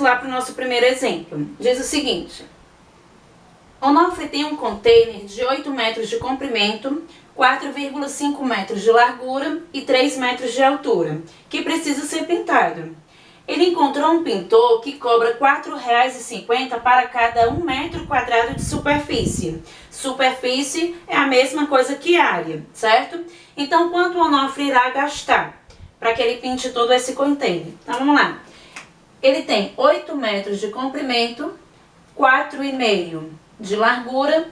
vamos lá para o nosso primeiro exemplo. Diz o seguinte: Onofre tem um container de 8 metros de comprimento, 4,5 metros de largura e 3 metros de altura, que precisa ser pintado. Ele encontrou um pintor que cobra R$ 4,50 para cada 1 metro quadrado de superfície. Superfície é a mesma coisa que área, certo? Então, quanto o Onofre irá gastar para que ele pinte todo esse container? Então, vamos lá. Ele tem 8 metros de comprimento, 4,5 de largura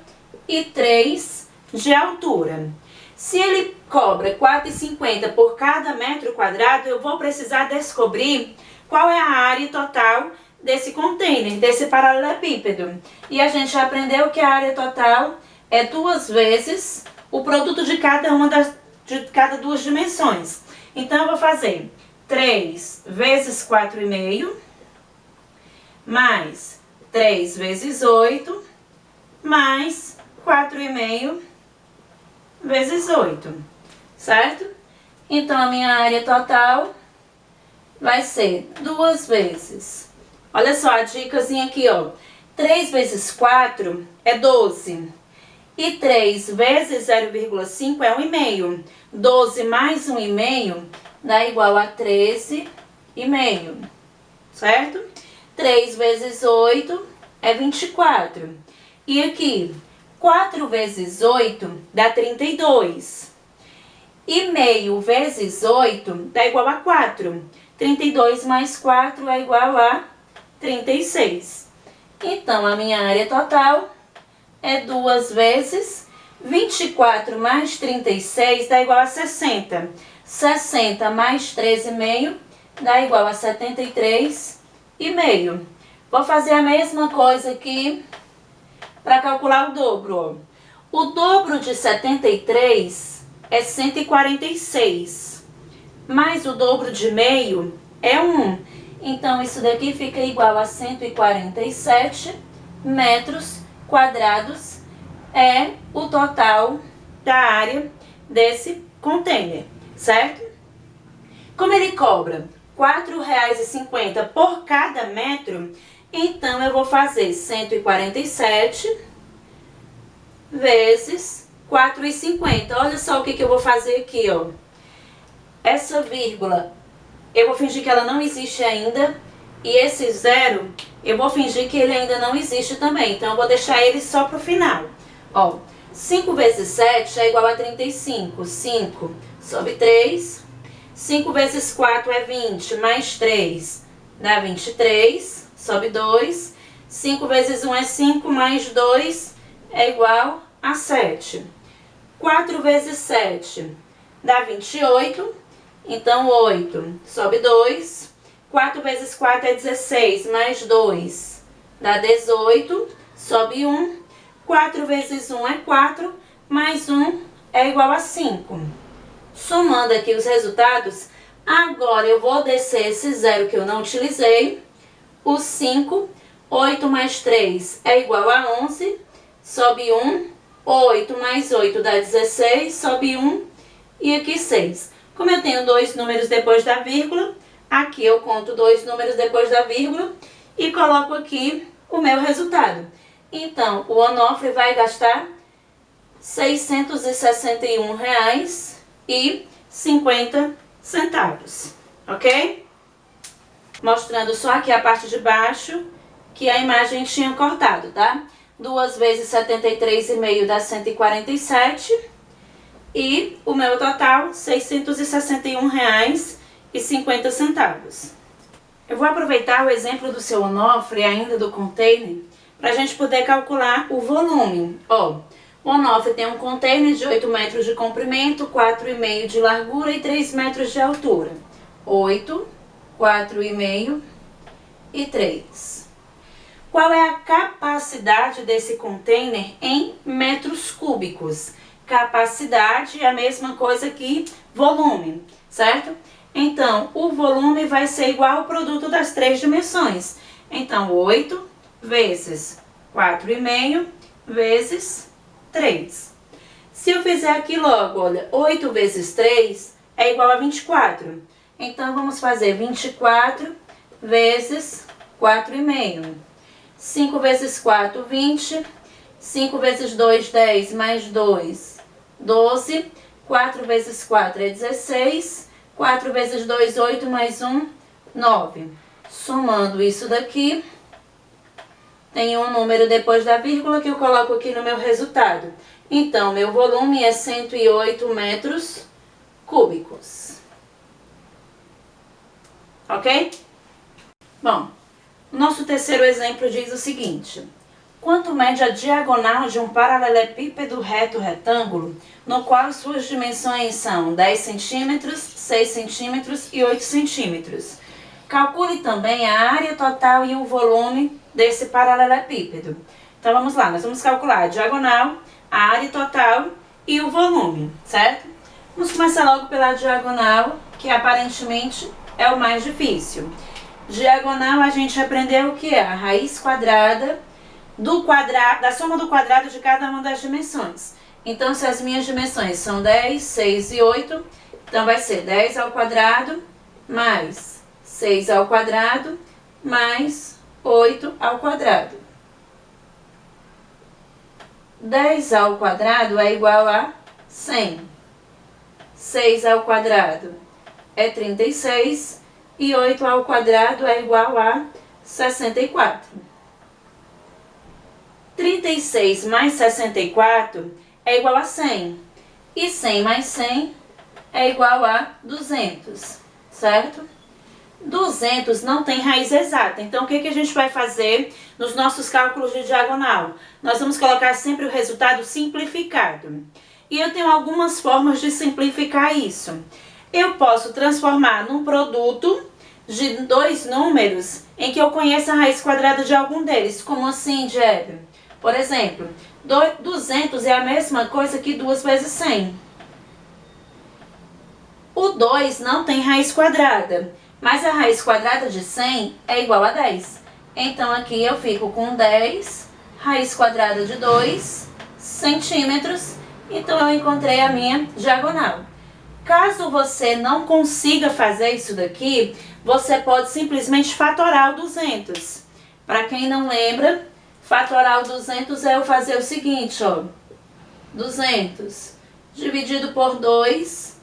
e 3 de altura. Se ele cobra R$ 4,50 por cada metro quadrado, eu vou precisar descobrir qual é a área total desse container, desse paralelepípedo. E a gente já aprendeu que a área total é 2 vezes o produto de cada duas dimensões. Então, eu vou fazer 3 vezes 4,5, mais 3 vezes 8, mais 4,5 vezes 8, certo? Então, a minha área total vai ser 2 vezes. Olha só a dicasinha aqui, ó. 3 vezes 4 é 12. E 3 vezes 0,5 é 1,5. 12 mais 1,5 dá igual a 13,5. Certo? 3 vezes 8 é 24. E aqui, 4 vezes 8 dá 32. E meio vezes 8 dá igual a 4. 32 mais 4 é igual a 36. Então, a minha área total é 2 vezes 24 mais 36 dá igual a 60. 60 mais 13,5 dá igual a 73,5. Vou fazer a mesma coisa aqui para calcular o dobro, ó. O dobro de 73 é 146. Mais o dobro de meio é 1. Então, isso daqui fica igual a 147 metros quadrados. É o total da área desse container, certo? Como ele cobra R$ 4,50 por cada metro, então eu vou fazer 147 vezes R$ 4,50. Olha só o que eu vou fazer aqui, ó. Essa vírgula, eu vou fingir que ela não existe ainda. E esse zero, eu vou fingir que ele ainda não existe também. Então, eu vou deixar ele só pro final. Ó, 5 vezes 7 é igual a 35. 5 sobre 3. 5 vezes 4 é 20, mais 3 dá 23, sobe 2. 5 vezes 1 é 5, mais 2 é igual a 7. 4 vezes 7 dá 28. Então, 8 sobe 2, 4 vezes 4 é 16, mais 2 dá 18, sobe 1, 4 vezes 1 é 4, mais 1 é igual a 5. Somando aqui os resultados, agora eu vou descer esse zero que eu não utilizei, o 5, 8 mais 3 é igual a 11, sobe 1, 8 mais 8 dá 16, sobe 1 e aqui 6. Como eu tenho 2 números depois da vírgula, aqui eu conto 2 números depois da vírgula e coloco aqui o meu resultado. Então, o Onofre vai gastar R$ 661,50, ok? Mostrando só aqui a parte de baixo que a imagem tinha cortado, tá? 2 vezes 73,5 dá 147. E o meu total, R$ 661,50. Eu vou aproveitar o exemplo do seu Onofre, ainda do container, para a gente poder calcular o volume. Ó, o Onofre tem um container de 8 metros de comprimento, 4,5 de largura e 3 metros de altura. 8, 4,5 e 3. Qual é a capacidade desse container em metros cúbicos? Capacidade é a mesma coisa que volume, certo? Então, o volume vai ser igual ao produto das 3 dimensões. Então, 8 vezes 4,5 vezes 3. Se eu fizer aqui logo, olha, 8 vezes 3 é igual a 24. Então, vamos fazer 24 vezes 4,5. 5 vezes 4, 20. 5 vezes 2, 10, mais 2, 12. 4 vezes 4 é 16. 4 vezes 2, 8, mais 1, 9. Somando isso daqui, tem um número depois da vírgula que eu coloco aqui no meu resultado. Então, meu volume é 108 metros cúbicos. Ok? Bom, o nosso terceiro exemplo diz o seguinte: quanto mede a diagonal de um paralelepípedo reto retângulo, no qual suas dimensões são 10 centímetros, 6 centímetros e 8 centímetros. Calcule também a área total e o volume desse paralelepípedo. Então vamos lá, nós vamos calcular a diagonal, a área total e o volume, certo? Vamos começar logo pela diagonal, que aparentemente é o mais difícil. Diagonal a gente aprendeu o que é a raiz quadrada da soma do quadrado de cada uma das dimensões. Então, se as minhas dimensões são 10, 6 e 8, então vai ser 10 ao quadrado mais 6 ao quadrado mais 8 ao quadrado. 10 ao quadrado é igual a 100. 6 ao quadrado é 36 e 8 ao quadrado é igual a 64. 36 mais 64 é igual a 100. E 100 mais 100 é igual a 200, certo? 200 não tem raiz exata, então o que a gente vai fazer nos nossos cálculos de diagonal? Nós vamos colocar sempre o resultado simplificado. E eu tenho algumas formas de simplificar isso. Eu posso transformar num produto de dois números em que eu conheça a raiz quadrada de algum deles. Como assim, Débora? Por exemplo, 200 é a mesma coisa que 2 vezes 100. O 2 não tem raiz quadrada, mas a raiz quadrada de 100 é igual a 10. Então, aqui eu fico com 10, raiz quadrada de 2 centímetros. Então, eu encontrei a minha diagonal. Caso você não consiga fazer isso daqui, você pode simplesmente fatorar o 200. Para quem não lembra, fatorar o 200 é eu fazer o seguinte, ó. 200 dividido por 2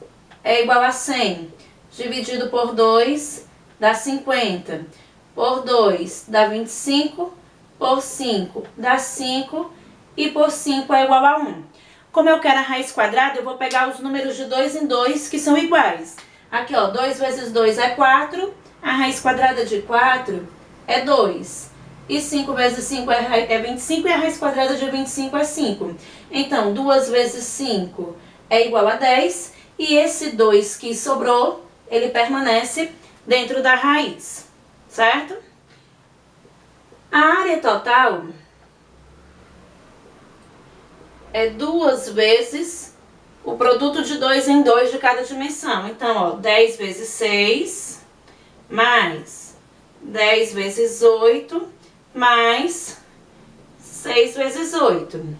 é igual a 100. Dividido por 2 dá 50. Por 2 dá 25. Por 5 dá 5. E por 5 é igual a 1. Como eu quero a raiz quadrada, eu vou pegar os números de 2 em 2 que são iguais. Aqui, ó, 2 vezes 2 é 4. A raiz quadrada de 4 é 2. E 5 vezes 5 é 25 e a raiz quadrada de 25 é 5. Então, 2 vezes 5 é igual a 10. E esse 2 que sobrou, ele permanece dentro da raiz, certo? A área total é 2 vezes o produto de 2 em 2 de cada dimensão. Então, ó, 10 vezes 6, mais 10 vezes 8, mais 6 vezes 8.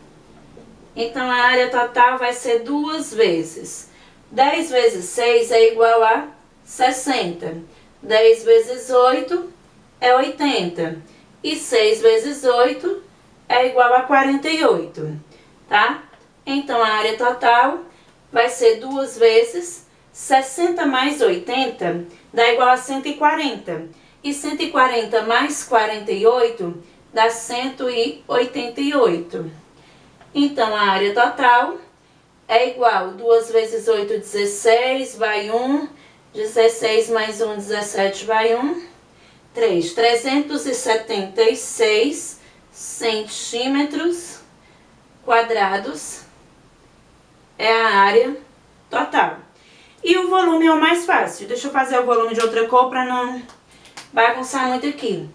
Então, a área total vai ser 2 vezes. 10 vezes 6 é igual a 60. 10 vezes 8 é 80. E 6 vezes 8 é igual a 48. Tá? Então, a área total vai ser 2 vezes 60 mais 80 dá igual a 140. E 140 mais 48 dá 188. Então, a área total é igual, 2 vezes 8, 16, vai 1. 16 mais 1, 17, vai 1. 376 centímetros quadrados é a área total. E o volume é o mais fácil. Deixa eu fazer o volume de outra cor para não bagunçar muito aqui.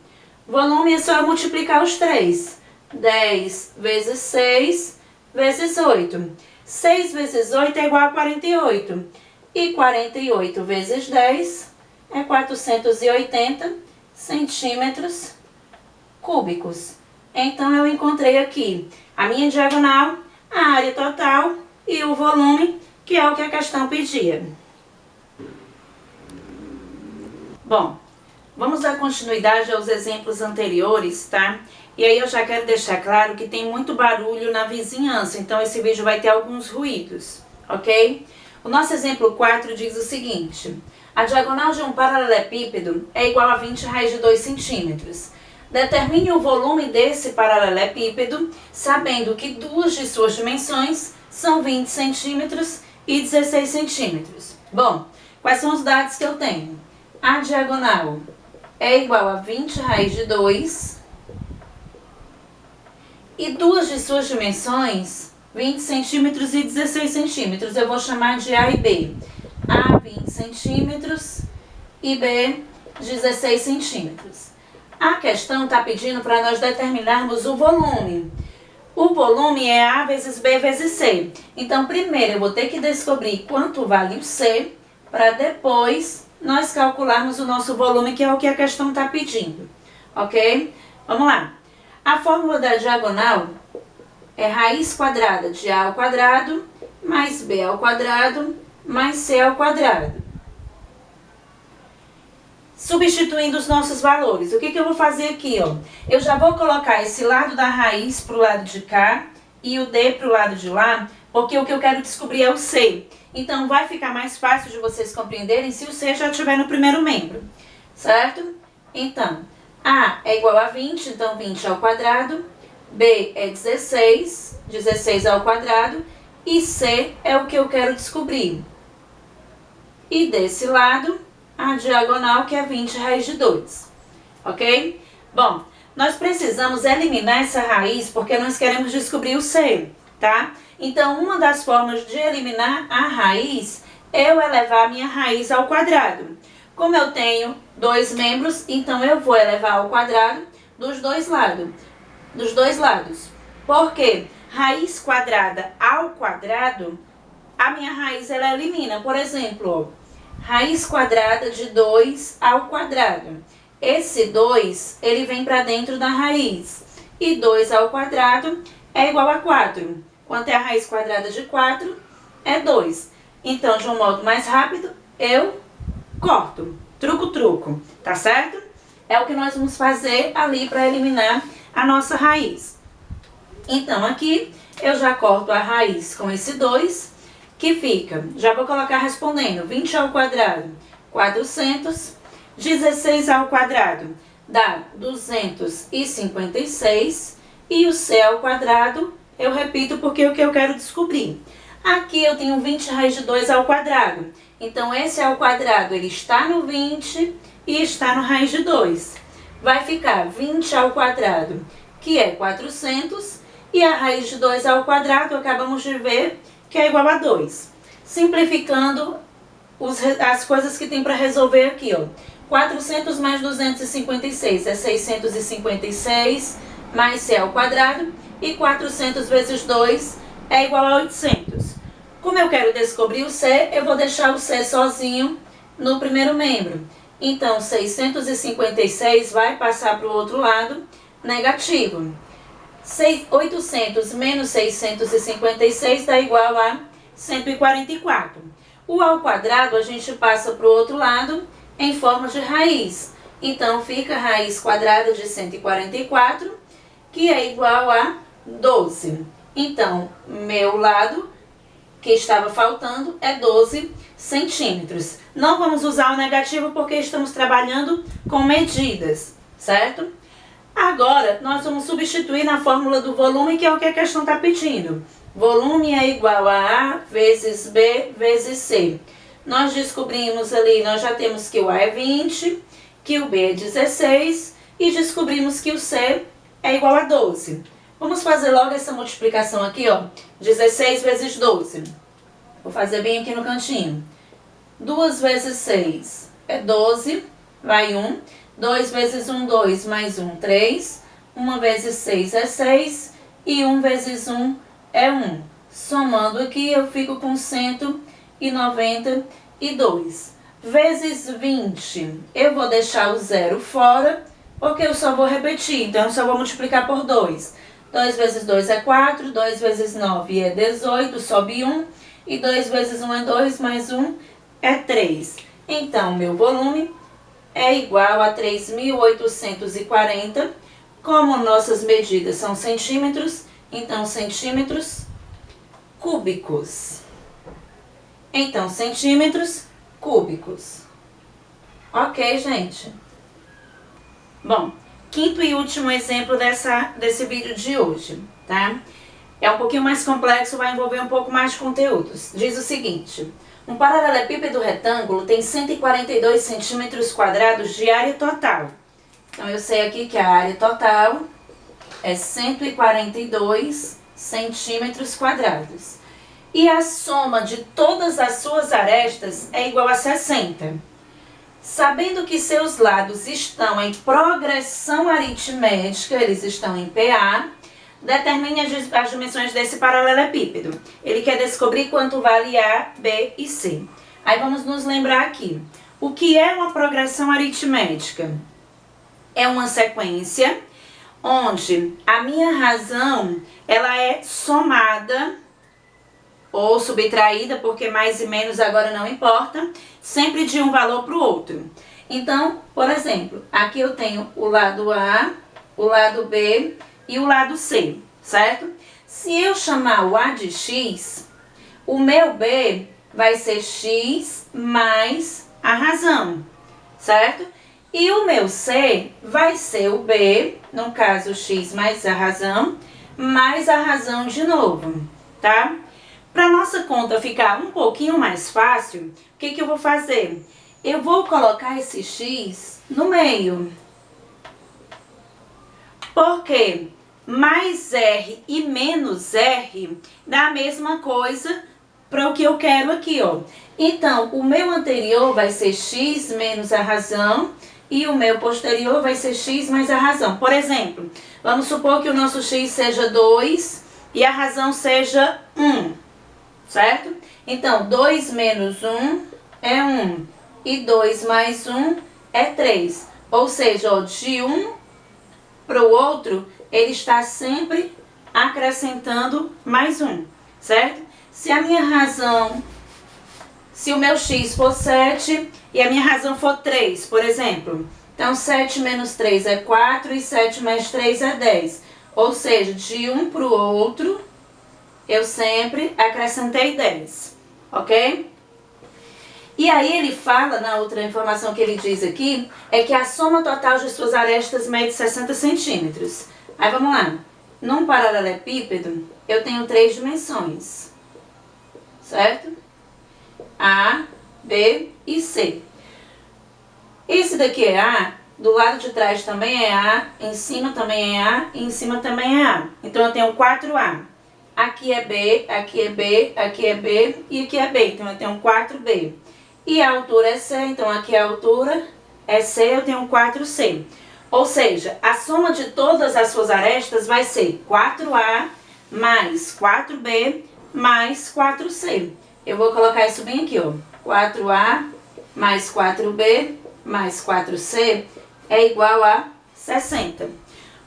Volume é só eu multiplicar os 3. 10 vezes 6 vezes 8. 6 vezes 8 é igual a 48. E 48 vezes 10 é 480 centímetros cúbicos. Então, eu encontrei aqui a minha diagonal, a área total e o volume, que é o que a questão pedia. Bom, vamos dar continuidade aos exemplos anteriores, tá? E aí eu já quero deixar claro que tem muito barulho na vizinhança, então esse vídeo vai ter alguns ruídos, ok? O nosso exemplo 4 diz o seguinte: a diagonal de um paralelepípedo é igual a 20 raiz de 2 centímetros. Determine o volume desse paralelepípedo, sabendo que duas de suas dimensões são 20 centímetros e 16 centímetros. Bom, quais são os dados que eu tenho? A diagonal é igual a 20 raiz de 2 e duas de suas dimensões, 20 centímetros e 16 centímetros. Eu vou chamar de A e B. A 20 centímetros e B 16 centímetros. A questão está pedindo para nós determinarmos o volume. O volume é A vezes B vezes C. Então, primeiro eu vou ter que descobrir quanto vale o C, para depois nós calcularmos o nosso volume, que é o que a questão está pedindo. Ok? Vamos lá. A fórmula da diagonal é raiz quadrada de A ao quadrado mais B ao quadrado mais C ao quadrado. Substituindo os nossos valores, o que eu vou fazer aqui, ó? Eu já vou colocar esse lado da raiz para o lado de cá e o D para o lado de lá, porque o que eu quero descobrir é o C. Então, vai ficar mais fácil de vocês compreenderem se o C já estiver no primeiro membro, certo? Então, A é igual a 20, então 20 ao quadrado, B é 16, 16 ao quadrado, e C é o que eu quero descobrir. E desse lado, a diagonal, que é 20 raiz de 2, ok? Bom, nós precisamos eliminar essa raiz porque nós queremos descobrir o C, tá? Então, uma das formas de eliminar a raiz é eu elevar a minha raiz ao quadrado. Como eu tenho dois membros, então eu vou elevar ao quadrado dos dois lados. Por quê? Raiz quadrada ao quadrado, a minha raiz ela elimina. Por exemplo, ó, raiz quadrada de 2 ao quadrado. Esse 2, ele vem para dentro da raiz. E 2 ao quadrado é igual a 4. Quanto é a raiz quadrada de 4? É 2. Então, de um modo mais rápido, eu corto. Truco, tá certo? É o que nós vamos fazer ali para eliminar a nossa raiz. Então, aqui, eu já corto a raiz com esse 2, que fica, já vou colocar respondendo, 20 ao quadrado, 400, 16 ao quadrado, dá 256, e o C ao quadrado, eu repito porque é o que eu quero descobrir. Aqui eu tenho 20 raiz de 2 ao quadrado, então esse ao quadrado, ele está no 20 e está no raiz de 2. Vai ficar 20 ao quadrado, que é 400, e a raiz de 2 ao quadrado, acabamos de ver, que é igual a 2. Simplificando as coisas que tem para resolver aqui, ó. 400 mais 256 é 656, mais C ao quadrado, e 400 vezes 2 é igual a 800. Como eu quero descobrir o C, eu vou deixar o C sozinho no primeiro membro. Então, 656 vai passar para o outro lado, negativo. 800 menos 656 dá igual a 144. O ao quadrado a gente passa para o outro lado em forma de raiz. Então, fica a raiz quadrada de 144, que é igual a 12. Então, meu lado que estava faltando é 12 centímetros. Não vamos usar o negativo porque estamos trabalhando com medidas, certo? Agora, nós vamos substituir na fórmula do volume, que é o que a questão está pedindo. Volume é igual a A vezes B vezes C. Nós descobrimos ali, nós já temos que o A é 20, que o B é 16 e descobrimos que o C é igual a 12. Vamos fazer logo essa multiplicação aqui, ó. 16 vezes 12. Vou fazer bem aqui no cantinho. 2 vezes 6 é 12, vai 1. 2 vezes 1, 2, mais 1, 3. 1 vezes 6 é 6. E 1 vezes 1 é 1. Somando aqui, eu fico com 192. Vezes 20, eu vou deixar o zero fora, porque eu só vou repetir. Então, eu só vou multiplicar por 2. 2 vezes 2 é 4. 2 vezes 9 é 18, sobe 1. E 2 vezes 1 é 2, mais 1 é 3. Então, meu volume é igual a 3.840. Como nossas medidas são centímetros, então centímetros cúbicos. Então, centímetros cúbicos. Ok, gente? Bom, quinto e último exemplo desse vídeo de hoje, tá? É um pouquinho mais complexo, vai envolver um pouco mais de conteúdos. Diz o seguinte: um paralelepípedo retângulo tem 142 centímetros quadrados de área total. Então, eu sei aqui que a área total é 142 centímetros quadrados. E a soma de todas as suas arestas é igual a 60. Sabendo que seus lados estão em progressão aritmética, eles estão em PA, determine as dimensões desse paralelepípedo. Ele quer descobrir quanto vale A, B e C. Aí vamos nos lembrar aqui. O que é uma progressão aritmética? É uma sequência onde a minha razão ela é somada ou subtraída, porque mais e menos agora não importa, sempre de um valor para o outro. Então, por exemplo, aqui eu tenho o lado A, o lado B e o lado C, certo? Se eu chamar o A de X, o meu B vai ser X mais a razão, certo? E o meu C vai ser o B, no caso X mais a razão de novo, tá? Para nossa conta ficar um pouquinho mais fácil, o que eu vou fazer? Eu vou colocar esse X no meio. Porque mais R e menos R dá a mesma coisa para o que eu quero aqui, ó. Então, o meu anterior vai ser X menos a razão e o meu posterior vai ser X mais a razão. Por exemplo, vamos supor que o nosso X seja 2 e a razão seja 1. Certo? Então, 2 menos 1 é 1. E 2 mais 1 é 3. Ou seja, ó, de um para o outro, ele está sempre acrescentando mais 1. Certo? Se a minha razão, se o meu x for 7 e a minha razão for 3, por exemplo. Então, 7 menos 3 é 4 e 7 mais 3 é 10. Ou seja, de um para o outro, eu sempre acrescentei 10, ok? E aí ele fala, na outra informação que ele diz aqui, é que a soma total de suas arestas mede 60 centímetros. Aí vamos lá. Num paralelepípedo, eu tenho 3 dimensões, certo? A, B e C. Esse daqui é A, do lado de trás também é A, em cima também é A e em cima também é A. Então eu tenho 4A. Aqui é B, aqui é B, aqui é B e aqui é B. Então, eu tenho 4B. E a altura é C, então aqui a altura é C, eu tenho 4C. Ou seja, a soma de todas as suas arestas vai ser 4A mais 4B mais 4C. Eu vou colocar isso bem aqui, ó. 4A mais 4B mais 4C é igual a 60.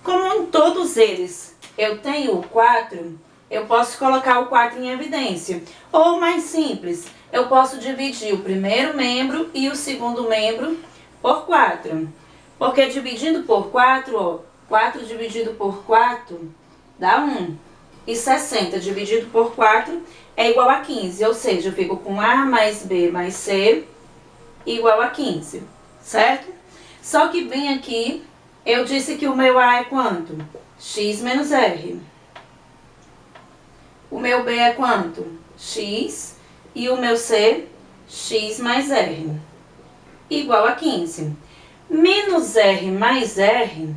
Como em todos eles eu tenho o 4... eu posso colocar o 4 em evidência. Ou mais simples, eu posso dividir o primeiro membro e o segundo membro por 4. Porque dividindo por 4, ó, 4 dividido por 4 dá 1. E 60 dividido por 4 é igual a 15. Ou seja, eu fico com A mais B mais C igual a 15. Certo? Só que bem aqui, eu disse que o meu A é quanto? X menos R. O meu B é quanto? X. E o meu C, X mais R. Igual a 15. Menos R mais R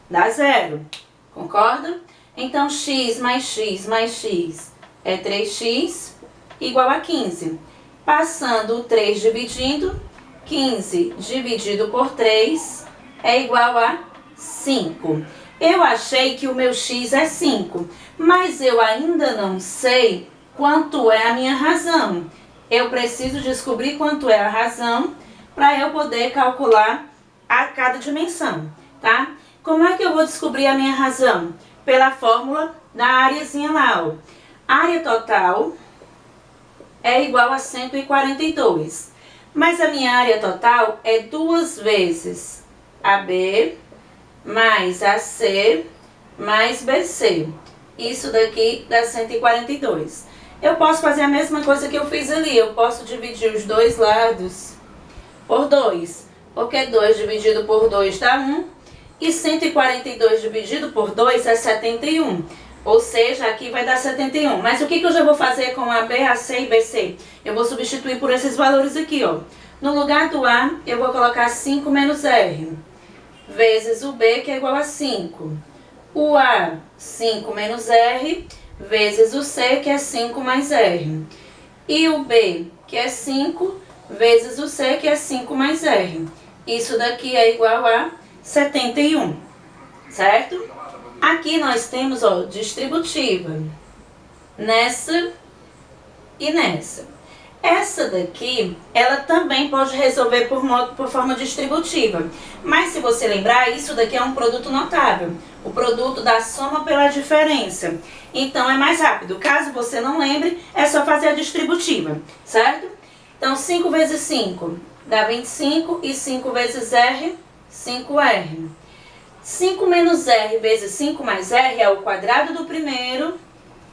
dá 0. Concorda? Então, X mais X mais X é 3X igual a 15. Passando o 3 dividindo, 15 dividido por 3 é igual a 5. Eu achei que o meu X é 5, mas eu ainda não sei quanto é a minha razão. Eu preciso descobrir quanto é a razão para eu poder calcular a cada dimensão, tá? Como é que eu vou descobrir a minha razão? Pela fórmula da areazinha lá, ó. Área total é igual a 142. Mas a minha área total é 2 vezes AB mais AC mais BC. Isso daqui dá 142. Eu posso fazer a mesma coisa que eu fiz ali. Eu posso dividir os dois lados por 2. Porque 2 dividido por 2 dá 1. E 142 dividido por 2 é 71. Ou seja, aqui vai dar 71. Mas o que eu já vou fazer com AB, AC e BC? Eu vou substituir por esses valores aqui, ó. No lugar do A, eu vou colocar 5 menos R, vezes o B, que é igual a 5. O A, 5 menos R, vezes o C, que é 5 mais R. E o B, que é 5, vezes o C, que é 5 mais R. Isso daqui é igual a 71, certo? Aqui nós temos, ó, distributiva, nessa e nessa. Essa daqui, ela também pode resolver por forma distributiva. Mas se você lembrar, isso daqui é um produto notável. O produto da soma pela diferença. Então é mais rápido. Caso você não lembre, é só fazer a distributiva, certo? Então 5 vezes 5 dá 25 e 5 vezes R, 5R. 5 menos R vezes 5 mais R é o quadrado do primeiro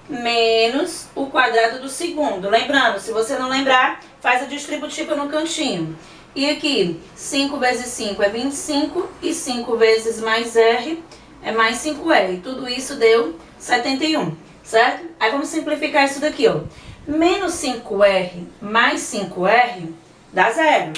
menos o quadrado do segundo. Lembrando, se você não lembrar, faz a distributiva no cantinho. E aqui, 5 vezes 5 é 25 e 5 vezes mais R é mais 5R. Tudo isso deu 71, certo? Aí vamos simplificar isso daqui, ó. Menos 5R mais 5R dá 0,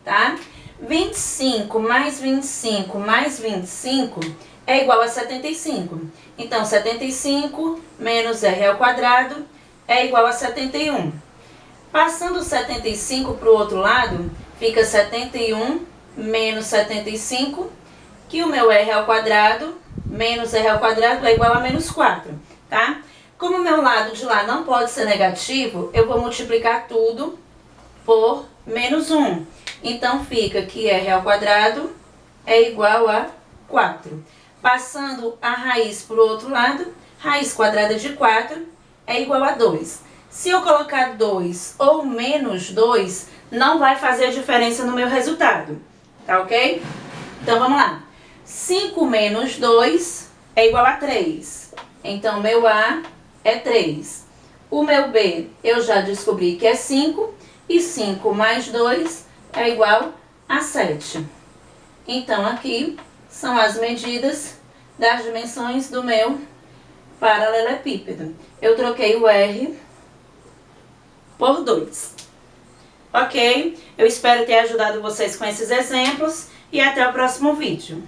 tá? 25 mais 25 mais 25 é igual a 75. Então, 75 menos R ao quadrado é igual a 71. Passando 75 para o outro lado, fica 71 menos 75, que o meu R ao quadrado menos R ao quadrado é igual a menos 4, tá? Como o meu lado de lá não pode ser negativo, eu vou multiplicar tudo por menos 1. Então, fica que R ao quadrado é igual a 4. Passando a raiz para o outro lado, raiz quadrada de 4 é igual a 2. Se eu colocar 2 ou menos 2, não vai fazer diferença no meu resultado, tá ok? Então, vamos lá. 5 menos 2 é igual a 3. Então, meu A é 3. O meu B eu já descobri que é 5. E 5 mais 2 é igual a 7. Então, aqui são as medidas das dimensões do meu paralelepípedo. Eu troquei o R por 2. Ok? Eu espero ter ajudado vocês com esses exemplos e até o próximo vídeo.